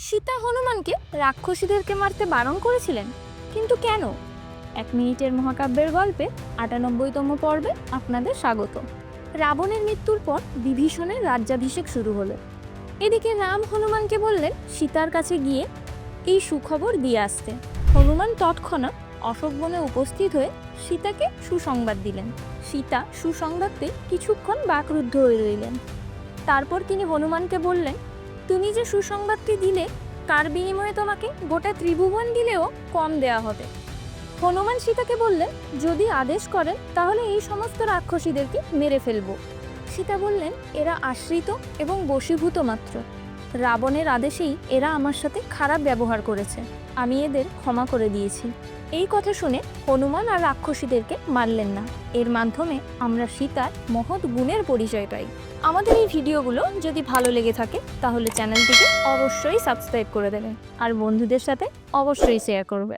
সীতা হনুমানকে রাক্ষসীদেরকে মারতে বারণ করেছিলেন, কিন্তু কেন? 1 মিনিটের মহাকাব্যের গল্পে 98তম পর্বে আপনাদের স্বাগত। রাবণের মৃত্যুর পর বিভীষণের রাজ্যাভিষেক শুরু হলো। এদিকে রাম হনুমানকে বললেন সীতার কাছে গিয়ে এই সুখবর দিয়ে আসতে। হনুমান তৎক্ষণাৎ অশোকবনে উপস্থিত হয়ে সীতাকে সুসংবাদ দিলেন। সীতা সুসংবাদ পেয়ে কিছুক্ষণ বাকরুদ্ধ হয়ে রইলেন। তারপর তিনি হনুমানকে বললেন, তুমি যে সুসংবাদটি দিলে তার বিনিময়ে তোমাকে গোটা ত্রিভুবন দিলেও কম দেয়া হবে। হনুমান সীতাকে বললেন, যদি আদেশ করেন তাহলে এই সমস্ত রাক্ষসীদেরকে মেরে ফেলব। সীতা বললেন, এরা আশ্রিত এবং বশীভূত মাত্র। রাবণের আদেশেই এরা আমার সাথে খারাপ ব্যবহার করেছে, আমি এদের ক্ষমা করে দিয়েছি। এই কথা শুনে হনুমান আর রাক্ষসীদেরকে মারলেন না। এর মাধ্যমে আমরা সীতার মহৎ গুণের পরিচয় পাই। আমাদের এই ভিডিওগুলো যদি ভালো লেগে থাকে তাহলে চ্যানেলটিকে অবশ্যই সাবস্ক্রাইব করে দেবেন আর বন্ধুদের সাথে অবশ্যই শেয়ার করবে।